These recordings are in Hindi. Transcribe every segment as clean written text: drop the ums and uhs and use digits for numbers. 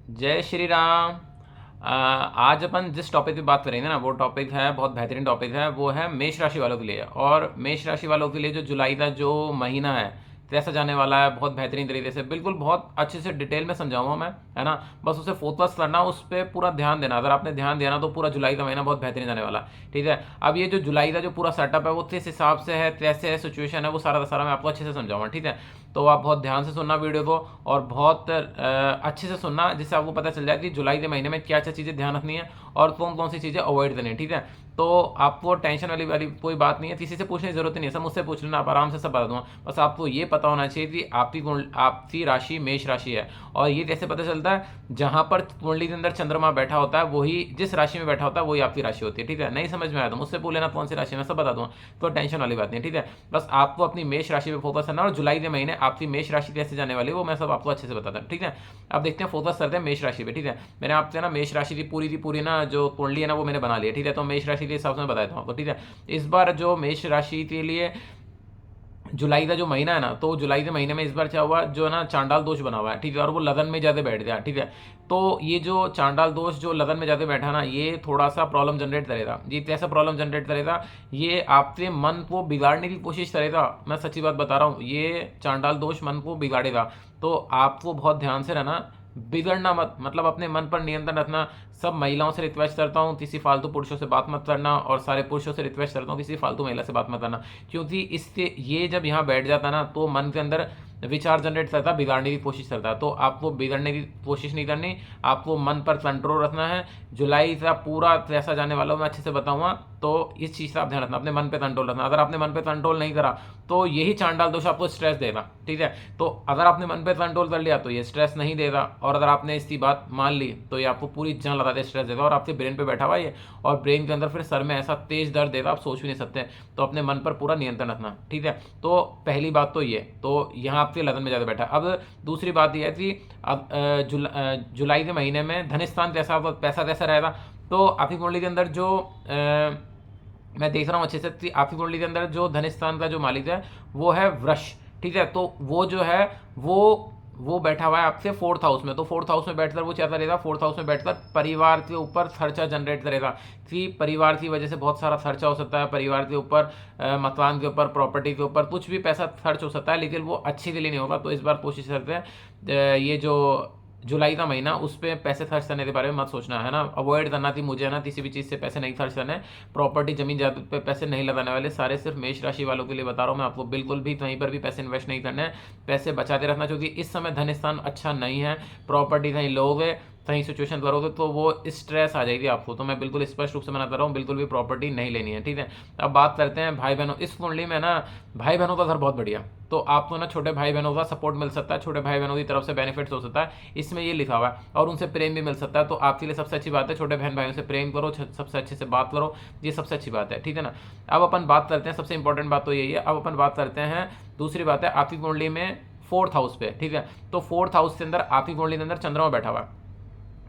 जय श्री राम। आज अपन जिस टॉपिक पे बात करेंगे ना वो टॉपिक है, बहुत बेहतरीन टॉपिक है। वो है मेष राशि वालों के लिए। और मेष राशि वालों के लिए जो जुलाई का जो महीना है कैसा जाने वाला है, बहुत बेहतरीन तरीके से, बिल्कुल बहुत अच्छे से डिटेल में समझाऊंगा मैं, है ना। बस उसे फोकस करना, उस पर पूरा ध्यान देना। अगर आपने ध्यान दिया ना तो पूरा जुलाई का महीना बहुत बेहतरीन जाने वाला है, ठीक है। अब ये जो जुलाई का जो पूरा सेटअप है वो किस हिसाब से है, कैसे है, सिचुएशन है, वो सारा का सारा मैं आपको अच्छे से समझाऊंगा, ठीक है। तो आप बहुत ध्यान से सुनना वीडियो को, और बहुत अच्छे से सुनना, जिससे आपको पता चल जाए कि जुलाई के महीने में क्या क्या चीज़ें ध्यान रखनी है और कौन कौन सी चीज़ें अवॉइड करनी है, ठीक है। तो आपको टेंशन वाली कोई बात नहीं है, किसी से पूछने की जरूरत नहीं है, सब मुझसे पूछ लेना, आप आराम से सब बता दूंगा। बस आपको ये पता होना चाहिए कि आपकी राशि मेष राशि है। और ये कैसे पता चलता है? जहां पर कुंडली के अंदर चंद्रमा बैठा होता है, वही जिस राशि में बैठा होता है वही आपकी राशि होती है, ठीक है। नहीं समझ में आया तो मुझसे पूछ लेना कौन सी राशि में, सब बता दूंगा। तो टेंशन वाली बात नहीं, ठीक है। बस आपको अपनी मेष राशि पे फोकस करना, और जुलाई के महीने आपकी मेष राशि कैसे जाने वाली है वो मैं सब आपको अच्छे से बताता हूँ, ठीक है। अब देखते हैं, फोकस करते हैं मेष राशि पे, ठीक है। मैंने आपसे ना मेष राशि की पूरी ना जो कुंडली है ना वो मैंने बना लिया, ठीक है। तो मेष राशि के हिसाब से मैं बताता हूँ आपको, ठीक है। इस बार जो मेष राशि के लिए जुलाई का जो महीना है ना, तो जुलाई के महीने में इस बार क्या हुआ, जो है ना चांडाल दोष बना हुआ है, ठीक है। और वो लगन में ज्यादा बैठ गया, ठीक है। तो ये जो चांडाल दोष जो लगन में ज्यादा बैठा ना, ये थोड़ा सा प्रॉब्लम जनरेट करेगा। ये कैसा प्रॉब्लम जनरेट करेगा? ये आपके मन को बिगाड़ने की कोशिश करेगा। मैं सच्ची बात बता रहा हूँ, ये चांडाल दोष मन को बिगाड़ेगा। तो आपको बहुत ध्यान से रहना, बिगड़ना मत, मतलब अपने मन पर नियंत्रण रखना। सब महिलाओं से रिक्वेस्ट करता हूँ, किसी फालतू पुरुषों से बात मत करना, और सारे पुरुषों से रिक्वेस्ट करता हूँ, किसी फालतू महिला से बात मत करना। क्योंकि इससे ये जब यहाँ बैठ जाता ना तो मन के अंदर विचार जनरेट करता, बिगाड़ने की कोशिश करता। तो आपको बिगड़ने की कोशिश नहीं करनी, आपको मन पर कंट्रोल रखना है। जुलाई का पूरा कैसा जाने वाला मैं अच्छे से बताऊंगा, तो इस चीज़ का आप ध्यान रखना, अपने मन पे कंट्रोल रखना। अगर आपने मन पे कंट्रोल नहीं करा तो यही चांडाल दोष आपको स्ट्रेस देगा, ठीक है। तो अगर आपने मन पे कंट्रोल कर लिया तो ये स्ट्रेस नहीं देगा, और अगर आपने इसकी बात मान ली तो ये आपको पूरी जान लगा दे स्ट्रेस देगा, और आपके ब्रेन पे बैठा हुआ ये, और ब्रेन के अंदर फिर सर में ऐसा तेज दर्द देगा आप सोच भी नहीं सकते। तो अपने मन पर पूरा नियंत्रण रखना, ठीक है। तो पहली बात तो ये, तो यहाँ आपके लगन में ज़्यादा बैठा। अब दूसरी बात यह है कि अब जुलाई के महीने में धन स्थान कैसा, पैसा कैसा रहेगा। तो आपकी कुंडली के अंदर जो मैं देख रहा हूँ अच्छे से कि आपकी कुंडली के अंदर जो धन स्थान का जो मालिक है वो है वृष, ठीक है। तो वो जो है वो बैठा हुआ है आपसे फोर्थ हाउस में। तो फोर्थ हाउस में बैठकर वो क्या करेगा? फोर्थ हाउस में बैठकर परिवार के ऊपर खर्चा जनरेट करेगा, कि परिवार की वजह से बहुत सारा खर्चा हो सकता है, परिवार के ऊपर, मकान के ऊपर, प्रॉपर्टी के ऊपर, कुछ भी पैसा खर्च हो सकता है, लेकिन वो अच्छे के लिए नहीं होगा। तो इस बार कोशिश करते हैं ये जो जुलाई का महीना, उस पर पैसे खर्च करने के बारे में मत सोचना, है ना। अवॉइड करना थी मुझे, है ना, किसी भी चीज़ से पैसे नहीं खर्च करने। प्रॉपर्टी, जमीन जायदाद पे पैसे नहीं लगाने वाले, सारे सिर्फ मेष राशि वालों के लिए बता रहा हूँ मैं आपको। बिल्कुल भी कहीं पर भी पैसे इन्वेस्ट नहीं करने हैं, पैसे बचाते रखना, क्योंकि इस समय धन स्थान अच्छा नहीं है। प्रॉपर्टी कहीं लोगे, कहीं सिचुएशन करोगे तो वो स्ट्रेस आ जाएगी आपको। तो मैं बिल्कुल स्पष्ट रूप से मना कर रहा हूँ, बिल्कुल भी प्रॉपर्टी नहीं लेनी है, ठीक है। अब बात करते हैं भाई बहनों। इस कुंडली में ना भाई बहनों का घर बहुत बढ़िया, तो आपको ना छोटे भाई बहनों का सपोर्ट मिल सकता है, छोटे भाई बहनों की तरफ से बेनिफिट्स हो सकता है, इसमें ये लिखा हुआ है। और उनसे प्रेम भी मिल सकता है, तो आपके लिए सबसे अच्छी बात है, छोटे बहन भाइयों से प्रेम करो, सबसे अच्छे से बात करो, ये सबसे अच्छी बात है, ठीक है ना। अब अपन बात करते हैं, सबसे इंपॉर्टेंट बात तो यही है। अब अपन बात करते हैं, दूसरी बात है आपकी कुंडली में फोर्थ हाउस पे, ठीक है। तो फोर्थ हाउस के अंदर आपकी कुंडली के अंदर चंद्रमा बैठा हुआ है।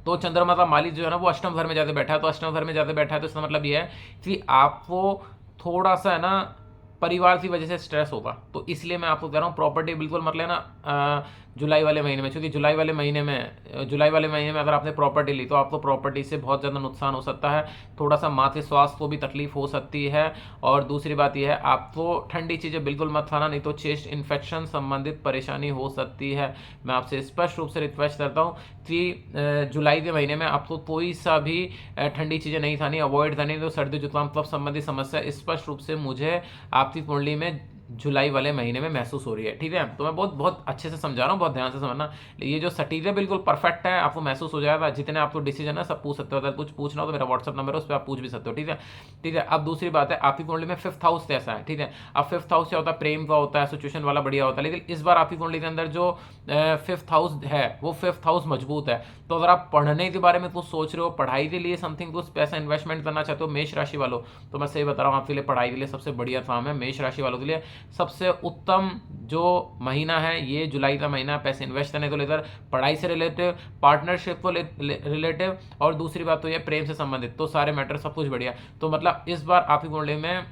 तो चंद्रमा का मालिक जो है ना वो अष्टम घर में जाते बैठा है। तो अष्टम घर में जाते बैठा है तो इसका मतलब ये है कि आपको थोड़ा सा, है ना, परिवार की वजह से स्ट्रेस होगा। तो इसलिए मैं आपको कह रहा हूँ प्रॉपर्टी बिल्कुल मत लेना जुलाई वाले महीने में, क्योंकि जुलाई वाले महीने में अगर आपने प्रॉपर्टी ली तो आपको प्रॉपर्टी से बहुत ज़्यादा नुकसान हो सकता है, थोड़ा सा माँ के स्वास्थ्य को भी तकलीफ हो सकती है। और दूसरी बात यह है, आपको ठंडी चीज़ें बिल्कुल मत खाना, नहीं तो चेस्ट इन्फेक्शन संबंधित परेशानी हो सकती है। मैं आपसे स्पष्ट रूप से रिक्वेस्ट करता हूँ कि जुलाई के महीने में आपको कोई सा भी ठंडी चीज़ें नहीं खानी, अवॉइड करनी। तो सर्दी जुकाम कफ संबंधी समस्या स्पष्ट रूप से मुझे आपकी कुंडली में जुलाई वाले महीने में महसूस हो रही है, ठीक है। तो मैं बहुत बहुत अच्छे से समझा रहा हूँ, बहुत ध्यान से समझना। ये जो सटीक है बिल्कुल परफेक्ट है, आपको महसूस हो जाएगा। जितने आपको डिसीजन है सब पूछ सकते हो, अगर कुछ पूछना हो तो मेरा व्हाट्सअप नंबर है, उस पर आप पूछ भी सकते हो, ठीक है, ठीक है। अब दूसरी बात है, आपकी कुंडली में फिफ्थ हाउस कैसा है, ठीक है। अब फिफ्थ हाउस क्या होता है? प्रेम का होता है, सिचुएशन वाला बढ़िया होता है। लेकिन इस बार आपकी कुंडली के अंदर जो फिफ्थ हाउस है वो फिफ्थ हाउस मजबूत है। तो अगर आप पढ़ने के बारे में कुछ सोच रहे हो, पढ़ाई के लिए समथिंग कुछ पैसा इन्वेस्टमेंट करना चाहते हो मेष राशि वालों, तो मैं सही बता रहा हूँ, आपके लिए पढ़ाई के लिए सबसे बढ़िया काम है। मेष राशि वालों के लिए सबसे उत्तम जो महीना है ये जुलाई का महीना, पैसे इन्वेस्ट करने को लेकर, पढ़ाई से रिलेटिव, पार्टनरशिप को रिलेटिव, और दूसरी बात तो ये प्रेम से संबंधित, तो सारे मैटर सब कुछ बढ़िया। तो मतलब इस बार आपकी कुंडली में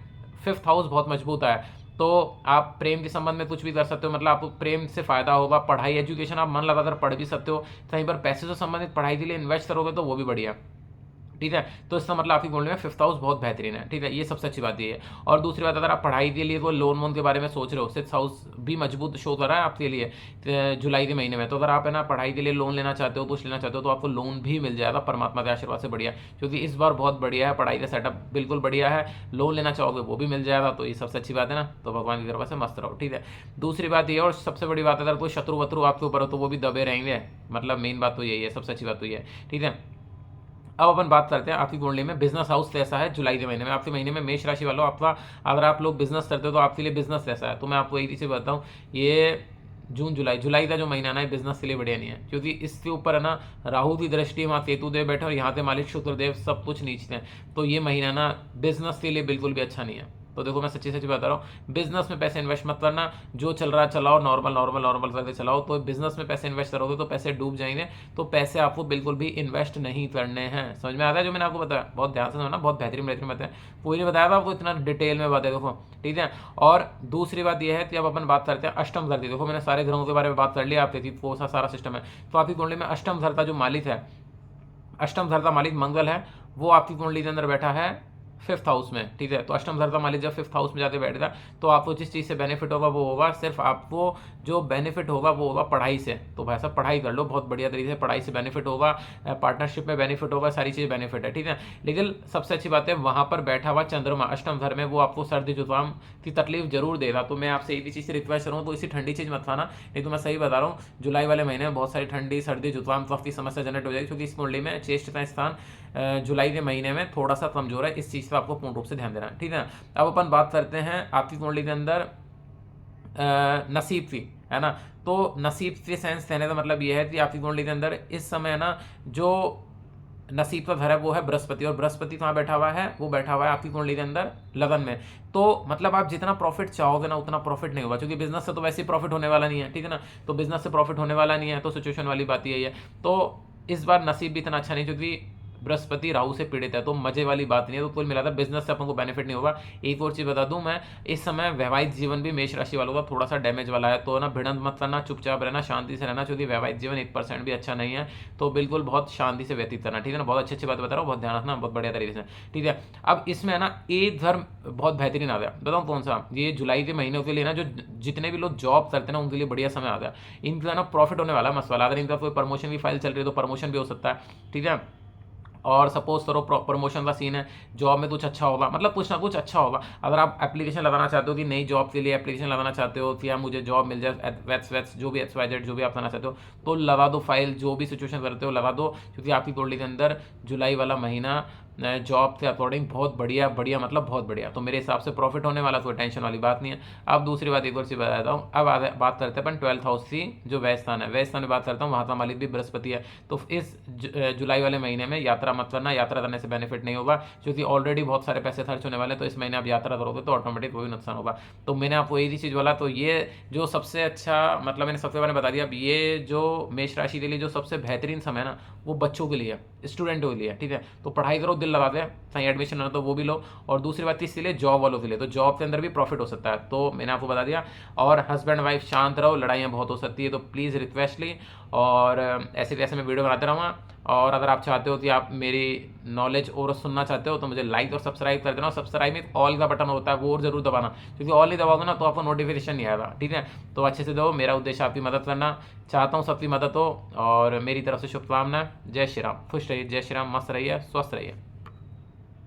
फिफ्थ हाउस बहुत मजबूत है। तो आप प्रेम के संबंध में कुछ भी कर सकते हो, मतलब आपको प्रेम से फायदा होगा। पढ़ाई एजुकेशन आप मन लगाकर पढ़ भी सकते हो। कहीं पर पैसे से संबंधित पढ़ाई के लिए इन्वेस्ट करोगे तो वो भी बढ़िया, ठीक है। तो इसका मतलब आपकी कुंडली में फिफ्थ हाउस बहुत बेहतरीन है, ठीक है। ये सबसे अच्छी बात ये है। और दूसरी बात, अगर आप पढ़ाई के लिए कोई लोन वोन के बारे में सोच रहे हो, सिक्स हाउस भी मजबूत शो कर रहा है आपके लिए जुलाई के महीने में। तो अगर आप है ना पढ़ाई के लिए लोन लेना चाहते हो, कुछ लेना चाहते हो, तो आपको लोन भी मिल जाएगा परमात्मा के आशीर्वाद से, बढ़िया। क्योंकि इस बार बहुत बढ़िया है, पढ़ाई का सेटअप बिल्कुल बढ़िया है। लोन लेना चाहोगे वो भी मिल जाएगा, तो ये सबसे अच्छी बात है ना। तो भगवान की कृपा से मस्त रहो, ठीक है। दूसरी बात ये, और सबसे बड़ी बात, अगर कोई शत्रु वत्रु आपके ऊपर हो तो वो भी दबे रहेंगे, मतलब मेन बात तो यही है, सबसे अच्छी बात तो ये है, ठीक है। अब अपन बात करते हैं आपकी कुंडली में बिजनेस हाउस कैसा है जुलाई के महीने में। आपके महीने में मेष राशि वालों, आपका अगर आप लोग बिजनेस करते हो तो आपके लिए बिजनेस कैसा है। तो मैं आपको एक चीज़ बताऊँ, ये जुलाई का जो महीना ना है बिजनेस के लिए बढ़िया नहीं है, क्योंकि इसके ऊपर है ना राहु की दृष्टि, वहाँ केतु देव बैठे और यहाँ पे मालिक शुक्रदेव सब कुछ नीचते हैं। तो ये महीना ना बिजनेस के लिए बिल्कुल भी अच्छा नहीं है। तो देखो मैं सच्ची सच्ची बता रहा हूँ, बिजनेस में पैसे इन्वेस्ट मत करना। जो चल रहा है चलाओ, नॉर्मल नॉर्मल नॉर्मल करके चलाओ। तो बिजनेस में पैसे इन्वेस्ट करोगे तो पैसे डूब जाएंगे। तो पैसे आपको बिल्कुल भी इन्वेस्ट नहीं करने हैं। समझ में आता है जो मैंने आपको बताया? बहुत ध्यान से समझना, बहुत बेहतरीन बेहतरीन बताया। कोई नहीं बताया था आपको इतना डिटेल में बातें, देखो, ठीक है। और दूसरी बात यह है कि अब अपन बात करते हैं अष्टम घर की। देखो मैंने सारे ग्रहों के बारे में बात कर लिया आपके, वो सारा सिस्टम है। तो आपकी कुंडली में अष्टम घर का जो मालिक है, अष्टम घर का मालिक मंगल है, वो आपकी कुंडली के अंदर बैठा है फिफ्थ हाउस में, ठीक है। तो अष्टम घर का मालिक जब फिफ्थ हाउस में जाके बैठेगा तो आपको जिस चीज़ से बेनिफिट होगा वो होगा, सिर्फ आपको जो बेनिफिट होगा वो होगा पढ़ाई से। तो भाई साहब पढ़ाई कर लो, बहुत बढ़िया तरीके से पढ़ाई से बेनिफिट होगा, पार्टनरशिप में बेनिफिट होगा, सारी चीज़ बेनिफिट है, ठीक है। लेकिन सबसे अच्छी बात है, वहाँ पर बैठा हुआ चंद्रमा अष्टम घर में, वो आपको सर्दी जुकाम की तकलीफ जरूर देगा। तो मैं आपसे एक भी चीज़ से रिक्वेस्ट करूँ तो इसी ठंडी चीज़ मत खाना, नहीं तो मैं सही बता रहा हूँ जुलाई वाले महीने में बहुत सारी ठंडी सर्दी जुकाम कफ की समस्या जनरेट हो जाएगी, क्योंकि इस कुंडली में चेस्ट का स्थान जुलाई के महीने में थोड़ा सा कमजोर है। इस चीज़ पर आपको पूर्ण रूप से ध्यान देना है, ठीक है। अब अपन बात करते हैं आपकी कुंडली के अंदर नसीब की, है ना। तो नसीब के सेंस कहने का मतलब ये है कि आपकी कुंडली के अंदर इस समय ना जो नसीब का घर है वो है बृहस्पति, और बृहस्पति कहाँ बैठा हुआ है? वो बैठा हुआ है आपकी कुंडली के अंदर लगन में। तो मतलब आप जितना प्रॉफिट चाहोगे ना उतना प्रॉफिट नहीं होगा, क्योंकि बिजनेस से तो वैसे ही प्रॉफिट होने वाला नहीं है, ठीक है ना। तो बिजनेस से प्रॉफिट होने वाला नहीं है, तो सिचुएशन वाली बात यही है। तो इस बार नसीब भी इतना अच्छा नहीं, क्योंकि बृहस्पति राहु से पीड़ित है, तो मजे वाली बात नहीं है। तो कुल मिलाकर बिजनेस से अपन को बेनिफिट नहीं होगा। एक और चीज बता दूं मैं, इस समय वैवाहिक जीवन भी मेष राशि वालों का थोड़ा सा डैमेज वाला है। तो ना भिड़ंत मत करना, चुपचाप रहना, शांति से रहना, क्योंकि वैवाहिक जीवन 1% भी अच्छा नहीं है। तो बिल्कुल बहुत शांति से व्यतीत करना, ठीक है ना। बहुत अच्छी अच्छी बात बता रहा हूँ, बहुत ध्यान रखना, बहुत बढ़िया तरीके से, ठीक है। अब इसमें है ना एक धर्म बहुत बेहतरीन आ गया, बताऊँ कौन सा? ये जुलाई के महीनों के लिए ना जो जितने भी लोग जॉब करते हैं ना उनके लिए बढ़िया समय आ गया। इनका ना प्रॉफिट होने वाला है मस्त वाला। अगर इनका कोई प्रमोशन की फाइल चल रही है तो प्रमोशन भी हो सकता है, ठीक है। और सपोज करो प्रमोशन का सीन है, जॉब में कुछ अच्छा होगा, मतलब कुछ ना कुछ अच्छा होगा। अगर आप एप्लीकेशन लगाना चाहते हो कि नई जॉब के लिए एप्लीकेशन लगाना चाहते हो कि यार मुझे जॉब मिल जाए, वैट्स जो भी XYZ जो भी आप करना चाहते हो, तो लगा दो फाइल, जो भी सिचुएशन करते हो लगा दो, क्योंकि आपकी कुंडली के अंदर जुलाई वाला महीना जॉब के अकॉर्डिंग बहुत बढ़िया बढ़िया, मतलब बहुत बढ़िया। तो मेरे हिसाब से प्रॉफिट होने वाला, कोई टेंशन वाली बात नहीं है। अब दूसरी बात एक और सी बताता हूँ। अब बात करते हैं अपन 12th हाउस की, जो व्यय स्थान है, व्यय स्थान में बात करता हूँ, वहाँ का मालिक भी बृहस्पति है। तो इस जुलाई वाले महीने में यात्रा मत करना, यात्रा करने से बेनिफिट नहीं होगा, क्योंकि ऑलरेडी बहुत सारे पैसे खर्च होने वाले। तो इस महीने आप यात्रा करोगे तो ऑटोमेटिक वो भी नुकसान होगा। तो मैंने आपको एक ही चीज़ बोला, तो ये जो सबसे अच्छा, मतलब मैंने सबसे बारे में बता दिया। अब ये जो मेष राशि के लिए जो सबसे बेहतरीन समय है ना, वो बच्चों के लिए, स्टूडेंटों के लिए, ठीक है। तो पढ़ाई करो, दिल लगा दे, सही एडमिशन हो तो वो भी लो। और दूसरी बात किसके लिए? जॉब वालों के लिए। तो जॉब के अंदर भी प्रॉफिट हो सकता है, तो मैंने आपको बता दिया। और हस्बैंड वाइफ शांत रहो, लड़ाइयाँ बहुत हो सकती है, तो प्लीज़ रिक्वेस्ट ली। और ऐसे कैसे मैं वीडियो बनाते रहूँगा। और अगर आप चाहते हो कि आप मेरी नॉलेज और सुनना चाहते हो तो मुझे लाइक और सब्सक्राइब कर देना। सब्सक्राइब में ऑल का बटन होता है, वो और जरूर दबाना, क्योंकि ऑल नहीं दबाओगे ना तो आपको नोटिफिकेशन नहीं आएगा, ठीक है। तो अच्छे से दो, मेरा उद्देश्य आपकी मदद करना, चाहता हूँ सबकी मदद हो। और मेरी तरफ से शुभकामनाएं। जय श्री राम, खुश रहिए, जय श्री राम, मस्त रहिए, स्वस्थ रहिए।